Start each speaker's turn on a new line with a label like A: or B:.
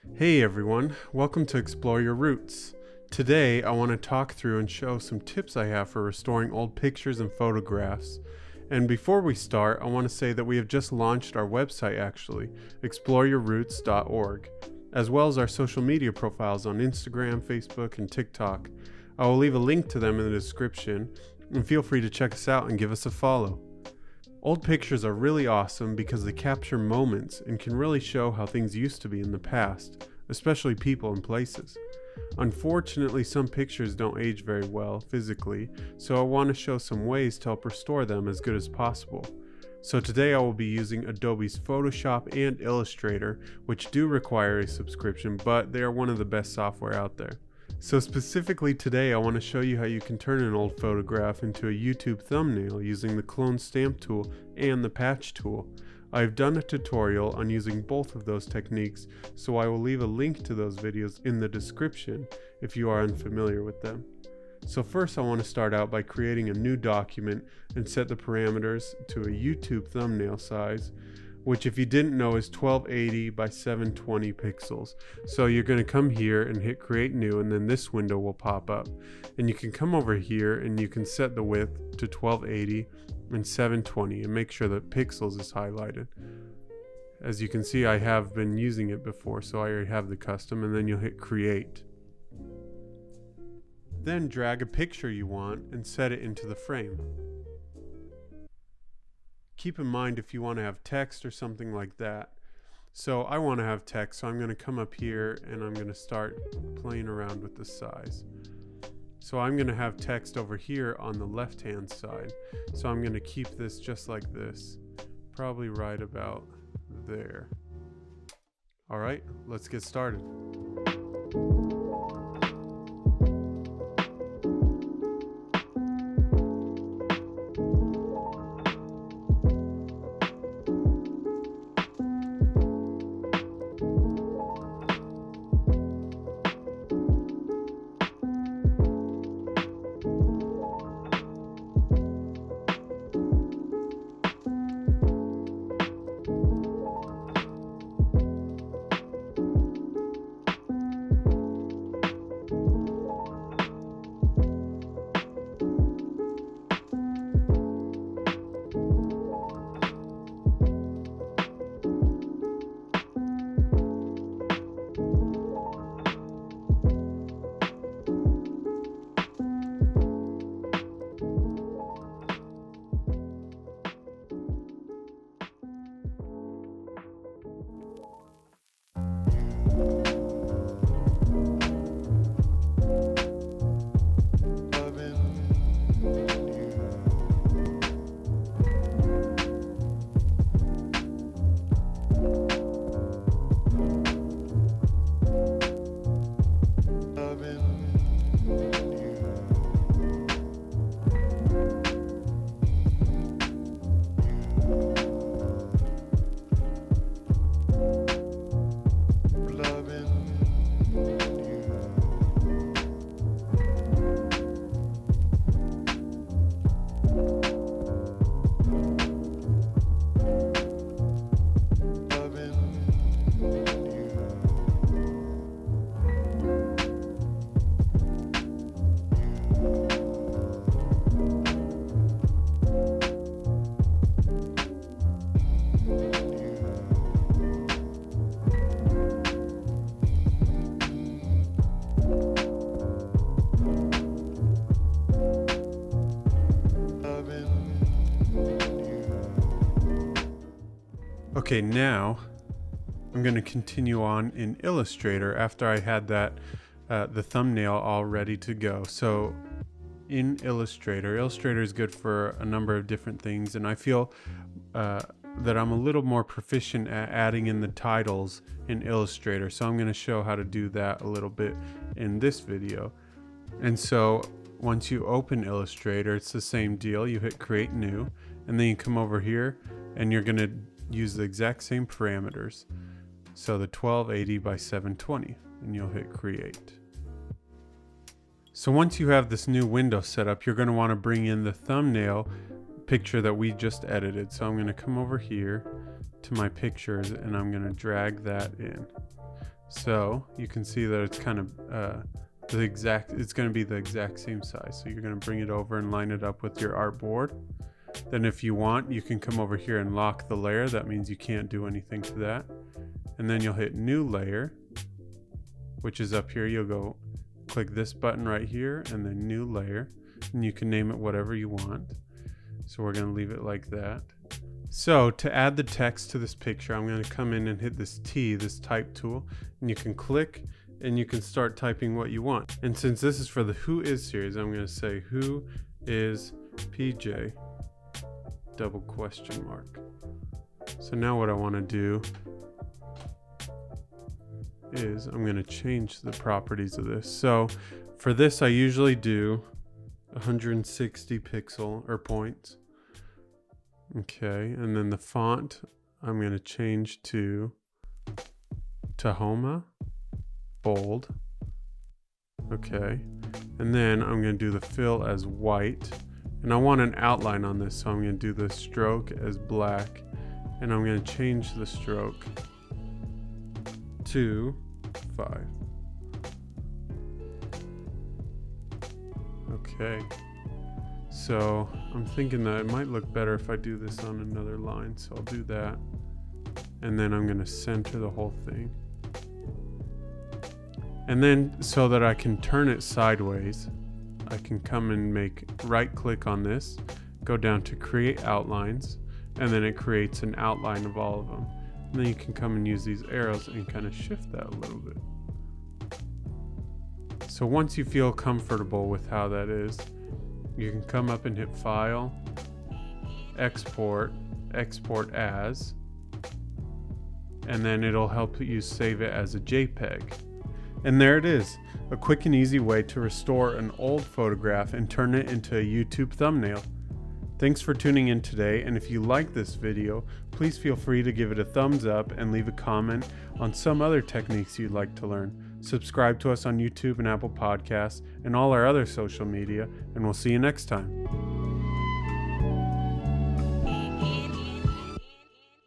A: Hey everyone, welcome to Explore Your Roots. Today I want to talk through and show some tips I have for restoring old pictures and photographs. And before we start, I want to say that we have just launched our website actually, exploreyourroots.org, as well as our social media profiles on Instagram, Facebook, and TikTok. I will leave a link to them in the description, and feel free to check us out and give us a follow. Old pictures are really awesome because they capture moments and can really show how things used to be in the past, especially people and places. Unfortunately, some pictures don't age very well physically, so I want to show some ways to help restore them as good as possible. So today I will be using Adobe's Photoshop and Illustrator, which do require a subscription, but they are one of the best software out there. So specifically today I want to show you how you can turn an old photograph into a YouTube thumbnail using the clone stamp tool and the patch tool. I've done a tutorial on using both of those techniques, so I will leave a link to those videos in the description if you are unfamiliar with them. So first I want to start out by creating a new document and set the parameters to a YouTube thumbnail size, which if you didn't know is 1280 by 720 pixels. So you're going to come here and hit create new, and then this window will pop up. And you can come over here and you can set the width to 1280 and 720 and make sure that pixels is highlighted. As you can see, I have been using it before, so I already have the custom, and then you'll hit create. Then drag a picture you want and set it into the frame. Keep in mind if you want to have text or something like that. So I want to have text, so I'm going to come up here and I'm going to start playing around with the size. So I'm going to have text over here on the left hand side. So I'm going to keep this just like this, probably right about there. Alright, let's get started. Okay, now I'm going to continue on in Illustrator after I had that the thumbnail all ready to go. So in Illustrator is good for a number of different things, and I feel that I'm a little more proficient at adding in the titles in Illustrator, so I'm going to show how to do that a little bit in this video. And so once you open Illustrator, it's the same deal. You hit create new, and then you come over here and you're going to use the exact same parameters. So the 1280 by 720, and you'll hit create. So once you have this new window set up, you're going to want to bring in the thumbnail picture that we just edited. So I'm going to come over here to my pictures and I'm going to drag that in. So you can see that it's kind of it's going to be the exact same size. So you're going to bring it over and line it up with your artboard. Then if you want, you can come over here and lock the layer. That means you can't do anything to that. And then you'll hit new layer, which is up here. You'll go click this button right here and then new layer, and you can name it whatever you want. So we're going to leave it like that. So to add the text to this picture, I'm going to come in and hit this T, this type tool, and you can click and you can start typing what you want. And since this is for the Who Is series, I'm going to say Who is PJ ? So now what I want to do is I'm going to change the properties of this. So for this, I usually do 160 pixel or points. Okay, and then the font I'm going to change to Tahoma bold. Okay, and then I'm going to do the fill as white, and I want an outline on this, so I'm going to do the stroke as black, and I'm going to change the stroke to 5. Okay, so I'm thinking that it might look better if I do this on another line, so I'll do that, and then I'm going to center the whole thing. And then so that I can turn it sideways, I can come and right click on this, go down to create outlines, and then it creates an outline of all of them. And then you can come and use these arrows and kind of shift that a little bit. So once you feel comfortable with how that is, you can come up and hit File, Export, Export As, and then it'll help you save it as a JPEG. And there it is, a quick and easy way to restore an old photograph and turn it into a YouTube thumbnail. Thanks for tuning in today, and if you like this video, please feel free to give it a thumbs up and leave a comment on some other techniques you'd like to learn. Subscribe to us on YouTube and Apple Podcasts and all our other social media, and we'll see you next time.